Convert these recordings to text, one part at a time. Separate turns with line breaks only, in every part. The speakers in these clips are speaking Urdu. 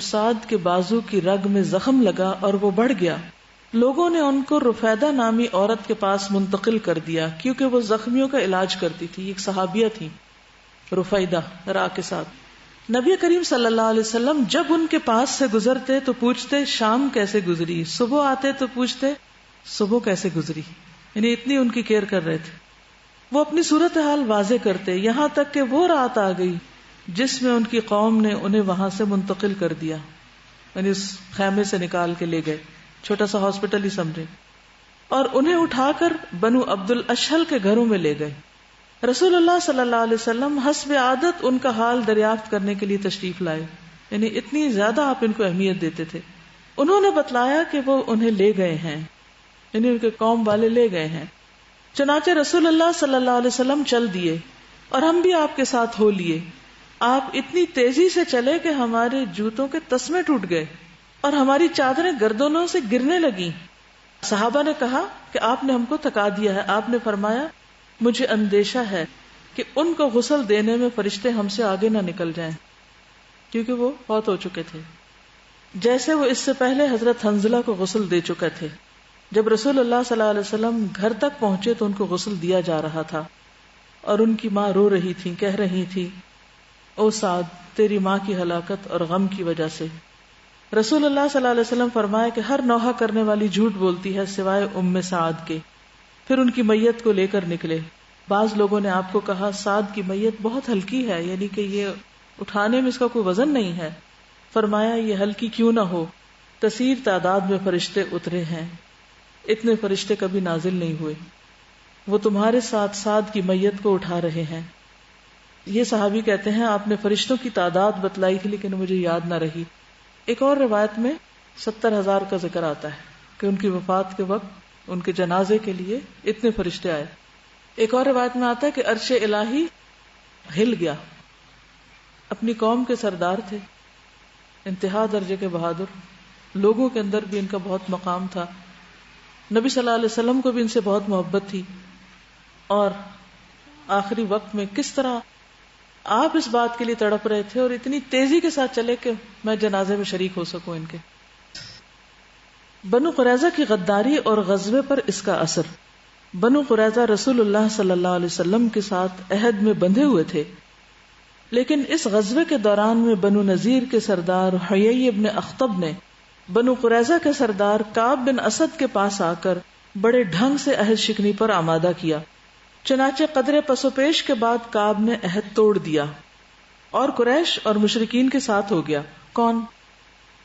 سعد کے بازو کی رگ میں زخم لگا اور وہ بڑھ گیا. لوگوں نے ان کو رفیدہ نامی عورت کے پاس منتقل کر دیا کیونکہ وہ زخمیوں کا علاج کرتی تھی. ایک صحابیہ تھی رفیدہ را کے ساتھ. نبی کریم صلی اللہ علیہ وسلم جب ان کے پاس سے گزرتے تو پوچھتے شام کیسے گزری، صبح آتے تو پوچھتے صبح کیسے گزری. یعنی اتنی ان کی کیئر کر رہے تھے. وہ اپنی صورتحال واضح کرتے یہاں تک کہ وہ رات آ گئی جس میں ان کی قوم نے انہیں وہاں سے منتقل کر دیا، یعنی اس خیمے سے نکال کے لے گئے، چھوٹا سا ہاسپٹل ہی سمجھے، اور انہیں اٹھا کر بنو عبد الاشہل کے گھروں میں لے گئے. رسول اللہ صلی اللہ علیہ وسلم حسب عادت ان کا حال دریافت کرنے کے لیے تشریف لائے، یعنی اتنی زیادہ آپ ان کو اہمیت دیتے تھے. انہوں نے بتلایا کہ وہ انہیں لے گئے ہیں، یعنی ان کے قوم والے لے گئے ہیں. چنانچہ رسول اللہ صلی اللہ علیہ وسلم چل دیے اور ہم بھی آپ کے ساتھ ہو لیے. آپ اتنی تیزی سے چلے کہ ہمارے جوتوں کے تسمے ٹوٹ گئے اور ہماری چادریں گردنوں سے گرنے لگیں. صحابہ نے کہا کہ آپ نے ہم کو تھکا دیا ہے. آپ نے فرمایا مجھے اندیشہ ہے کہ ان کو غسل دینے میں فرشتے ہم سے آگے نہ نکل جائیں، کیونکہ وہ فوت ہو چکے تھے، جیسے وہ اس سے پہلے حضرت حنظلہ کو غسل دے چکے تھے. جب رسول اللہ صلی اللہ علیہ وسلم گھر تک پہنچے تو ان کو غسل دیا جا رہا تھا اور ان کی ماں رو رہی تھی، کہہ رہی تھی او سعد تیری ماں کی ہلاکت اور غم کی وجہ سے. رسول اللہ صلی اللہ علیہ وسلم فرمایا کہ ہر نوحہ کرنے والی جھوٹ بولتی ہے سوائے ام سعد کے. پھر ان کی میت کو لے کر نکلے. بعض لوگوں نے آپ کو کہا سعد کی میت بہت ہلکی ہے، یعنی کہ یہ اٹھانے میں اس کا کوئی وزن نہیں ہے. فرمایا یہ ہلکی کیوں نہ ہو، کثیر تعداد میں فرشتے اترے ہیں، اتنے فرشتے کبھی نازل نہیں ہوئے، وہ تمہارے ساتھ سعد کی میت کو اٹھا رہے ہیں. یہ صحابی کہتے ہیں آپ نے فرشتوں کی تعداد بتلائی تھی لیکن مجھے یاد نہ رہی. ایک اور روایت میں 70,000 کا ذکر آتا ہے کہ ان کی وفات کے وقت ان کے جنازے کے لیے اتنے فرشتے آئے. ایک اور روایت میں آتا ہے کہ عرش الہی ہل گیا. اپنی قوم کے سردار تھے، انتہا درجے کے بہادر، لوگوں کے اندر بھی ان کا بہت مقام تھا. نبی صلی اللہ علیہ وسلم کو بھی ان سے بہت محبت تھی. اور آخری وقت میں کس طرح آپ اس بات کے لیے تڑپ رہے تھے اور اتنی تیزی کے ساتھ چلے کہ میں جنازے میں شریک ہو سکوں ان کے. بنو قریظہ کی غداری اور غزوے پر اس کا اثر. بنو قریظہ رسول اللہ صلی اللہ علیہ وسلم کے ساتھ عہد میں بندھے ہوئے تھے، لیکن اس غزوے کے دوران میں بنو نذیر کے سردار حیی ابن اخطب نے بنو قریظہ کے سردار کعب بن اسد کے پاس آ کر بڑے ڈھنگ سے عہد شکنی پر آمادہ کیا. چنانچہ قدرے پس و پیش کے بعد کعب نے عہد توڑ دیا اور قریش اور مشرکین کے ساتھ ہو گیا. کون؟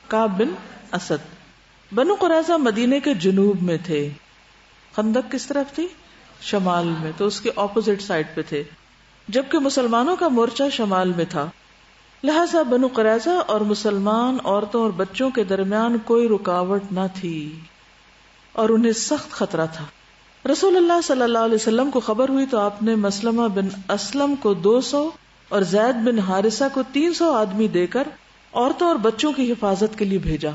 کعب بن اسد. بنو قریظہ مدینے کے جنوب میں تھے، خندق کس طرف تھی؟ شمال میں، تو اس کے اپوزٹ سائڈ پہ تھے، جبکہ مسلمانوں کا مورچہ شمال میں تھا. لہذا بنو قریظہ اور مسلمان عورتوں اور بچوں کے درمیان کوئی رکاوٹ نہ تھی اور انہیں سخت خطرہ تھا. رسول اللہ صلی اللہ علیہ وسلم کو خبر ہوئی تو آپ نے مسلمہ بن اسلم کو 200 اور زید بن حارثہ کو 300 آدمی دے کر عورتوں اور بچوں کی حفاظت کے لیے بھیجا،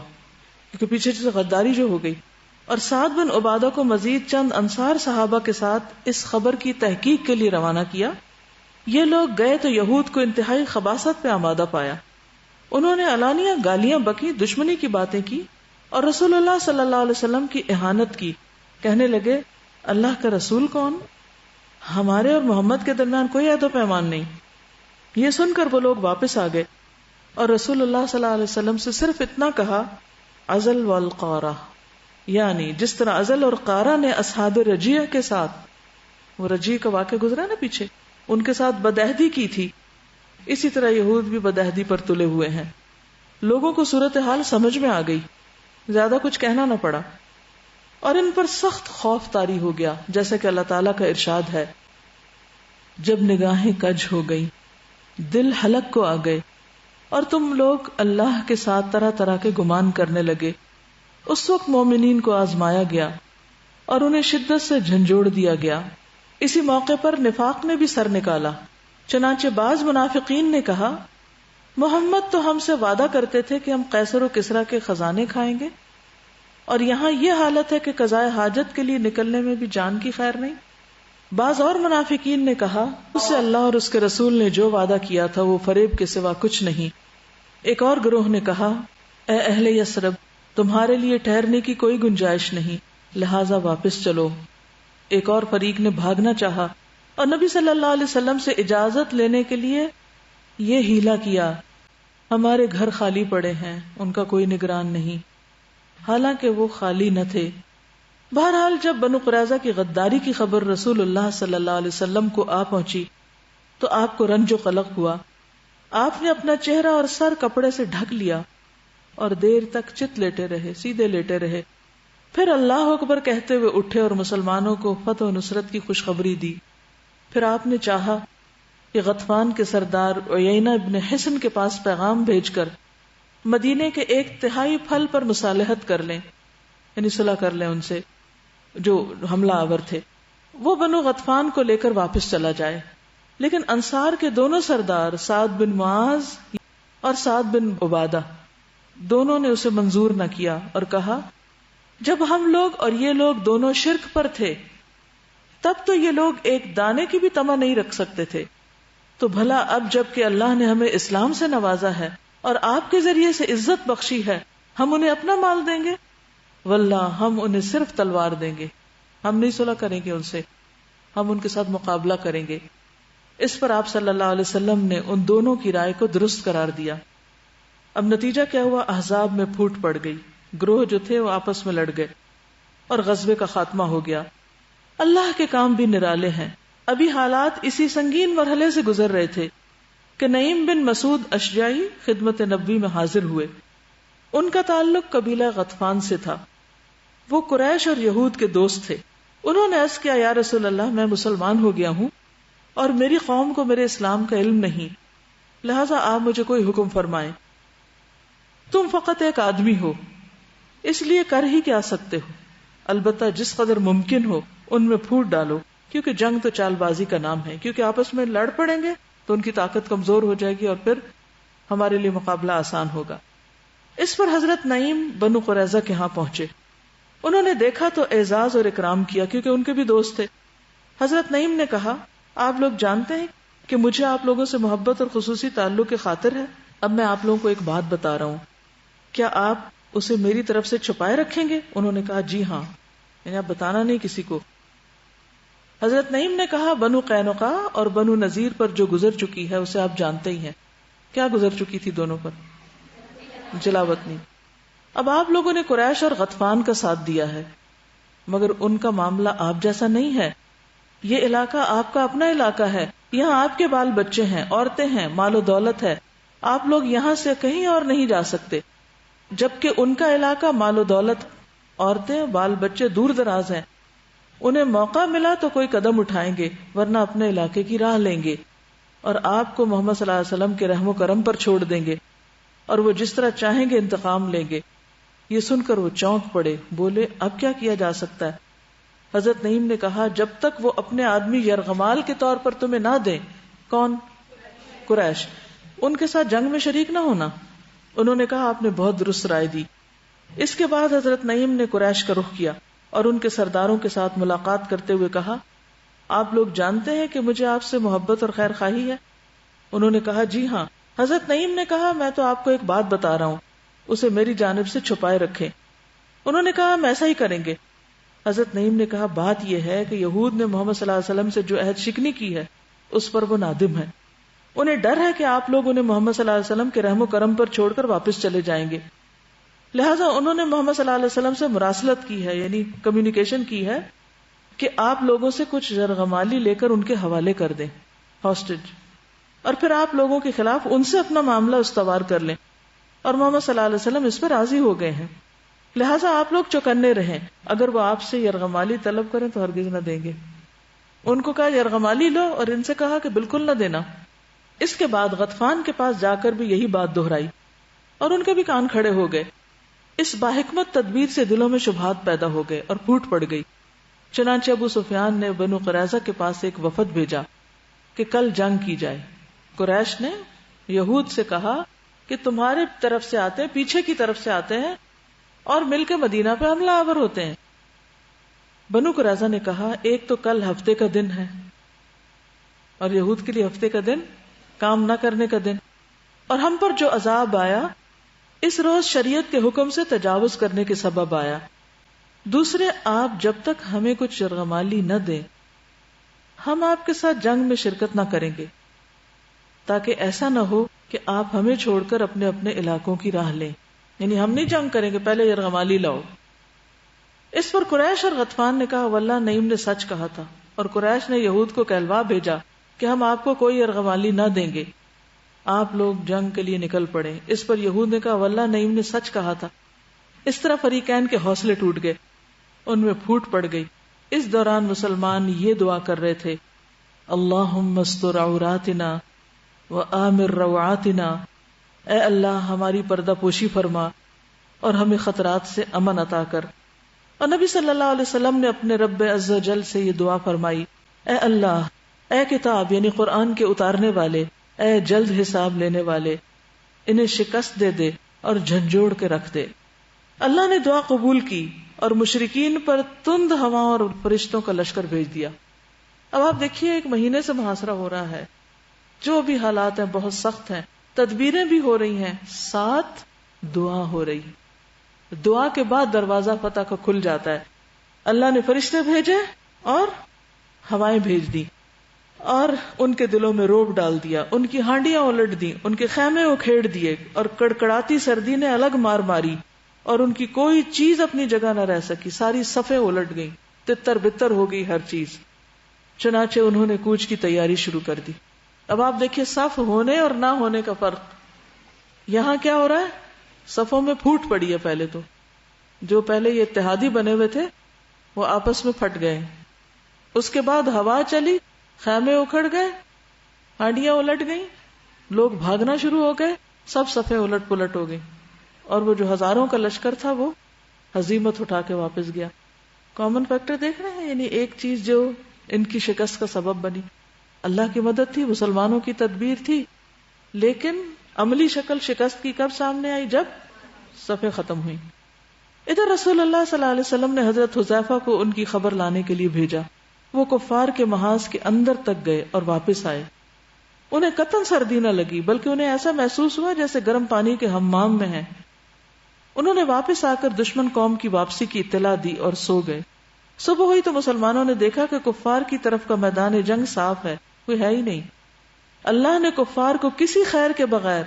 کیونکہ پیچھے سے غداری جو ہو گئی. اور سعد بن عبادہ کو مزید چند انصار صحابہ کے ساتھ اس خبر کی تحقیق کے لیے روانہ کیا. یہ لوگ گئے تو یہود کو انتہائی خباثت پہ آمادہ پایا. انہوں نے علانیہ گالیاں بکی، دشمنی کی باتیں کی اور رسول اللہ صلی اللہ علیہ وسلم کی اہانت کی. کہنے لگے اللہ کا رسول کون؟ ہمارے اور محمد کے درمیان کوئی عہد و پیمان نہیں. یہ سن کر وہ لوگ واپس آ گئے اور رسول اللہ صلی اللہ علیہ وسلم سے صرف اتنا کہا عزل والقارہ، یعنی جس طرح عزل اور قارہ نے اصحاب رجیع کے ساتھ، وہ رجیع کا واقعہ گزرا نا پیچھے، ان کے ساتھ بدعہدی کی تھی، اسی طرح یہود بھی بدعہدی پر تلے ہوئے ہیں. لوگوں کو صورتحال سمجھ میں آ گئی، زیادہ کچھ کہنا نہ پڑا اور ان پر سخت خوف طاری ہو گیا، جیسا کہ اللہ تعالیٰ کا ارشاد ہے جب نگاہیں کج ہو گئی، دل حلق کو آ گئے اور تم لوگ اللہ کے ساتھ طرح طرح کے گمان کرنے لگے. اس وقت مومنین کو آزمایا گیا اور انہیں شدت سے جھنجھوڑ دیا گیا. اسی موقع پر نفاق نے بھی سر نکالا. چنانچہ بعض منافقین نے کہا محمد تو ہم سے وعدہ کرتے تھے کہ ہم قیصر و کسریٰ کے خزانے کھائیں گے، اور یہاں یہ حالت ہے کہ قضائے حاجت کے لیے نکلنے میں بھی جان کی خیر نہیں. بعض اور منافقین نے کہا اس سے اللہ اور اس کے رسول نے جو وعدہ کیا تھا وہ فریب کے سوا کچھ نہیں، ایک اور گروہ نے کہا اے اہل یثرب تمہارے لیے ٹھہرنے کی کوئی گنجائش نہیں، لہٰذا واپس چلو۔ ایک اور فریق نے بھاگنا چاہا اور نبی صلی اللہ علیہ وسلم سے اجازت لینے کے لیے یہ ہیلا کیا، ہمارے گھر خالی پڑے ہیں، ان کا کوئی نگران نہیں، حالانکہ وہ خالی نہ تھے۔ بہرحال جب بنو قریظہ کی غداری کی خبر رسول اللہ صلی اللہ علیہ وسلم کو آ پہنچی تو آپ کو رنج و قلق ہوا۔ آپ نے اپنا چہرہ اور سر کپڑے سے ڈھک لیا اور دیر تک چت لیٹے رہے، سیدھے لیٹے رہے، پھر اللہ اکبر کہتے ہوئے اٹھے اور مسلمانوں کو فتح و نصرت کی خوشخبری دی۔ پھر آپ نے چاہا کہ غطفان کے سردار عیینہ ابن حصن کے پاس پیغام بھیج کر مدینے کے 1/3 پھل پر مصالحت کر لیں، یعنی صلح کر لیں ان سے جو حملہ آور تھے، وہ بنو غطفان کو لے کر واپس چلا جائے۔ لیکن انصار کے دونوں سردار سعد بن معاذ اور سعد بن عبادہ دونوں نے اسے منظور نہ کیا اور کہا جب ہم لوگ اور یہ لوگ دونوں شرک پر تھے تب تو یہ لوگ ایک دانے کی بھی طمع نہیں رکھ سکتے تھے، تو بھلا اب جب کہ اللہ نے ہمیں اسلام سے نوازا ہے اور آپ کے ذریعے سے عزت بخشی ہے، ہم انہیں اپنا مال دیں گے؟ واللہ ہم انہیں صرف تلوار دیں گے، ہم نہیں صلح کریں گے ان سے، ہم ان کے ساتھ مقابلہ کریں گے۔ اس پر آپ صلی اللہ علیہ وسلم نے ان دونوں کی رائے کو درست قرار دیا۔ اب نتیجہ کیا ہوا؟ احزاب میں پھوٹ پڑ گئی، گروہ جو تھے وہ آپس میں لڑ گئے اور غزوے کا خاتمہ ہو گیا۔ اللہ کے کام بھی نرالے ہیں۔ ابھی حالات اسی سنگین مرحلے سے گزر رہے تھے کہ نعیم بن مسعود اشجعی خدمت نبی میں حاضر ہوئے۔ ان کا تعلق قبیلہ غطفان سے تھا، وہ قریش اور یہود کے دوست تھے۔ انہوں نے عرض کیا یا رسول اللہ میں مسلمان ہو گیا ہوں اور میری قوم کو میرے اسلام کا علم نہیں، لہٰذا آپ مجھے کوئی حکم فرمائیں۔ تم فقط ایک آدمی ہو اس لیے کر ہی کیا سکتے ہو، البتہ جس قدر ممکن ہو ان میں پھوٹ ڈالو، کیونکہ جنگ تو چال بازی کا نام ہے، کیونکہ آپس میں لڑ پڑیں گے تو ان کی طاقت کمزور ہو جائے گی اور پھر ہمارے لیے مقابلہ آسان ہوگا۔ اس پر حضرت نعیم بنو قریظہ کے ہاں پہنچے، انہوں نے دیکھا تو اعزاز اور اکرام کیا کیونکہ ان کے بھی دوست تھے۔ حضرت نعیم نے کہا آپ لوگ جانتے ہیں کہ مجھے آپ لوگوں سے محبت اور خصوصی تعلق کی خاطر ہے، اب میں آپ لوگوں کو ایک بات بتا رہا ہوں، کیا آپ اسے میری طرف سے چھپائے رکھیں گے؟ انہوں نے کہا جی ہاں، یعنی آپ بتانا نہیں کسی کو۔ حضرت نعیم نے کہا بنو قینقاع اور بنو نذیر پر جو گزر چکی ہے اسے آپ جانتے ہی ہیں۔ کیا گزر چکی تھی دونوں پر؟ جلاوطنی۔ اب آپ لوگوں نے قریش اور غطفان کا ساتھ دیا ہے، مگر ان کا معاملہ آپ جیسا نہیں ہے۔ یہ علاقہ آپ کا اپنا علاقہ ہے، یہاں آپ کے بال بچے ہیں، عورتیں ہیں، مال و دولت ہے، آپ لوگ یہاں سے کہیں اور نہیں جا سکتے، جبکہ ان کا علاقہ مال و دولت، عورتیں، بال بچے دور دراز ہیں، انہیں موقع ملا تو کوئی قدم اٹھائیں گے ورنہ اپنے علاقے کی راہ لیں گے، اور آپ کو محمد صلی اللہ علیہ وسلم کے رحم و کرم پر چھوڑ دیں گے اور وہ جس طرح چاہیں گے انتقام لیں گے۔ یہ سن کر وہ چونک پڑے، بولے اب کیا کیا جا سکتا ہے؟ حضرت نعیم نے کہا جب تک وہ اپنے آدمی یرغمال کے طور پر تمہیں نہ دیں۔ کون؟ قریش، ان کے ساتھ جنگ میں شریک نہ ہونا۔ انہوں نے کہا آپ نے بہت درست رائے دی۔ اس کے بعد حضرت نعیم نے قریش کا رخ کیا اور ان کے سرداروں کے ساتھ ملاقات کرتے ہوئے کہا آپ لوگ جانتے ہیں کہ مجھے آپ سے محبت اور خیر خواہی ہے؟ انہوں نے کہا جی ہاں۔ حضرت نعیم نے کہا میں تو آپ کو ایک بات بتا رہا ہوں، اسے میری جانب سے چھپائے رکھیں۔ انہوں نے کہا ہم ایسا ہی کریں گے۔ حضرت نعیم نے کہا بات یہ ہے کہ یہود نے محمد صلی اللہ علیہ وسلم سے جو عہد شکنی کی ہے اس پر وہ نادم ہے، انہیں ڈر ہے کہ آپ لوگ انہیں محمد صلی اللہ علیہ وسلم کے رحم و کرم پر چھوڑ کر واپس چلے جائیں گے، لہٰذا انہوں نے محمد صلی اللہ علیہ وسلم سے مراسلت کی ہے، یعنی کمیونیکیشن کی ہے کہ آپ لوگوں سے کچھ یرغمالی لے کر ان کے حوالے کر دیں، ہاسٹیج، اور پھر آپ لوگوں کے خلاف ان سے اپنا معاملہ استوار کر لیں، اور محمد صلی اللہ علیہ وسلم اس پر راضی ہو گئے ہیں، لہٰذا آپ لوگ چوکنے رہیں، اگر وہ آپ سے یرغمالی طلب کریں تو ہرگز نہ دیں گے۔ ان کو کہا یرغمالی لو، اور ان سے کہا کہ بالکل نہ دینا۔ اس کے بعد غطفان کے پاس جا کر بھی یہی بات دہرائی اور ان کے بھی کان کھڑے ہو گئے۔ اس باحکمت تدبیر سے دلوں میں شبہات پیدا ہو گئے اور پھوٹ پڑ گئی۔ چنانچہ ابو سفیان نے بنو قریظہ کے پاس ایک وفد بھیجا کہ کل جنگ کی جائے۔ قریش نے یہود سے کہا کہ تمہارے طرف سے آتے ہیں، پیچھے کی طرف سے آتے ہیں اور مل کے مدینہ پہ حملہ آور ہوتے ہیں۔ بنو قریظہ نے کہا ایک تو کل ہفتے کا دن ہے اور یہود کے لیے ہفتے کا دن کام نہ کرنے کا دن، اور ہم پر جو عذاب آیا اس روز شریعت کے حکم سے تجاوز کرنے کے سبب آیا. دوسرے، آپ جب تک ہمیں کچھ یرغمالی نہ دیں ہم آپ کے ساتھ جنگ میں شرکت نہ کریں گے، تاکہ ایسا نہ ہو کہ آپ ہمیں چھوڑ کر اپنے اپنے علاقوں کی راہ لیں. یعنی ہم نہیں جنگ کریں گے، پہلے یرغمالی لاؤ. اس پر قریش اور غطفان نے کہا واللہ نعیم نے سچ کہا تھا، اور قریش نے یہود کو کہلوا بھیجا کہ ہم آپ کو کوئی یرغمالی نہ دیں گے، آپ لوگ جنگ کے لیے نکل پڑے. اس پر یہود نے کہا واللہ نعیم نے سچ کہا تھا. اس طرح فریقین کے حوصلے ٹوٹ گئے، ان میں پھوٹ پڑ گئی. اس دوران مسلمان یہ دعا کر رہے تھے اللہم استر عوراتنا وآمر روعاتنا، اے اللہ ہماری پردہ پوشی فرما اور ہمیں خطرات سے امن عطا کر. اور نبی صلی اللہ علیہ وسلم نے اپنے رب عز و جل سے یہ دعا فرمائی اے اللہ، اے کتاب یعنی قرآن کے اتارنے والے، اے جلد حساب لینے والے، انہیں شکست دے دے اور جھنجھوڑ کے رکھ دے. اللہ نے دعا قبول کی اور مشرکین پر تند ہواؤں اور فرشتوں کا لشکر بھیج دیا. اب آپ دیکھیے 1 مہینے سے محاصرہ ہو رہا ہے، جو بھی حالات ہیں بہت سخت ہیں، تدبیریں بھی ہو رہی ہیں، ساتھ دعا ہو رہی. دعا کے بعد دروازہ فتح کا کھل جاتا ہے. اللہ نے فرشتے بھیجے اور ہوائیں بھیج دی اور ان کے دلوں میں روب ڈال دیا، ان کی ہانڈیاں الٹ دی، ان کے خیمے اکھیڑ دیے اور کڑکڑاتی سردی نے الگ مار ماری اور ان کی کوئی چیز اپنی جگہ نہ رہ سکی. ساری صفیں الٹ گئیں، تتر بتر ہو گئی ہر چیز. چنانچہ انہوں نے کوچ کی تیاری شروع کر دی. اب آپ دیکھیے صف ہونے اور نہ ہونے کا فرق. یہاں کیا ہو رہا ہے؟ صفوں میں پھوٹ پڑی ہے. پہلے تو جو پہلے یہ اتحادی بنے ہوئے تھے وہ آپس میں پھٹ گئے. اس کے بعد ہوا چلی، خیمے اکھڑ گئے، ہانڈیاں الٹ گئیں، لوگ بھاگنا شروع ہو گئے، سب صفیں الٹ پلٹ ہو گئی اور وہ جو ہزاروں کا لشکر تھا وہ ہزیمت اٹھا کے واپس گیا. کامن فیکٹر دیکھ رہے ہیں، یعنی ایک چیز جو ان کی شکست کا سبب بنی. اللہ کی مدد تھی، مسلمانوں کی تدبیر تھی، لیکن عملی شکل شکست کی کب سامنے آئی؟ جب صفیں ختم ہوئی. ادھر رسول اللہ صلی اللہ علیہ وسلم نے حضرت حذیفہ کو ان کی خبر لانے کے لیے بھیجا. وہ کفار کے محاذ کے اندر تک گئے اور واپس آئے. انہیں قطعاً سردی نہ لگی، بلکہ انہیں ایسا محسوس ہوا جیسے گرم پانی کے حمام میں ہیں. انہوں نے واپس آ کر دشمن قوم کی واپسی کی اطلاع دی اور سو گئے. صبح ہوئی تو مسلمانوں نے دیکھا کہ کفار کی طرف کا میدان جنگ صاف ہے، کوئی ہے ہی نہیں. اللہ نے کفار کو کسی خیر کے بغیر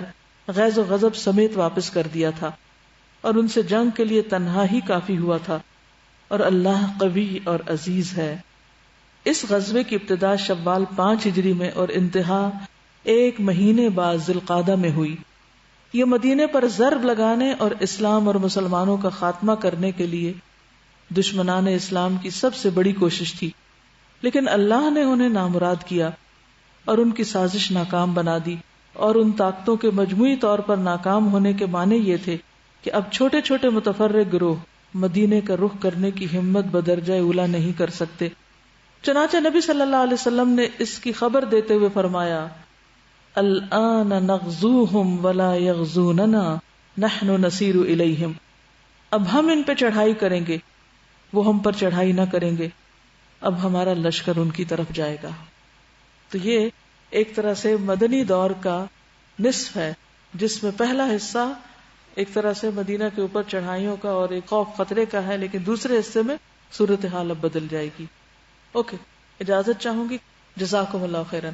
غیظ و غضب سمیت واپس کر دیا تھا اور ان سے جنگ کے لیے تنہا ہی کافی ہوا تھا. اور اللہ قوی اور عزیز ہے. اس غزوے کی ابتدا شوال 5 ہجری میں اور انتہا 1 مہینے بعد ذی القعدہ میں ہوئی. یہ مدینے پر ضرب لگانے اور اسلام اور مسلمانوں کا خاتمہ کرنے کے لیے دشمنان اسلام کی سب سے بڑی کوشش تھی، لیکن اللہ نے انہیں نامراد کیا اور ان کی سازش ناکام بنا دی. اور ان طاقتوں کے مجموعی طور پر ناکام ہونے کے معنی یہ تھے کہ اب چھوٹے چھوٹے متفرق گروہ مدینے کا رخ کرنے کی ہمت بدرجہ اولا نہیں کر سکتے. چنانچہ نبی صلی اللہ علیہ وسلم نے اس کی خبر دیتے ہوئے فرمایا الآن نغزوہم ولا یغزوننا نحن نسیر الیہم. اب ہم ان پہ چڑھائی کریں گے، وہ ہم پر چڑھائی نہ کریں گے. اب ہمارا لشکر ان کی طرف جائے گا. تو یہ ایک طرح سے مدنی دور کا نصف ہے، جس میں پہلا حصہ ایک طرح سے مدینہ کے اوپر چڑھائیوں کا اور ایک خوف خطرے کا ہے، لیکن دوسرے حصے میں صورتحال اب بدل جائے گی. اوکے، اجازت چاہوں گی. جزاکم اللہ خیرا.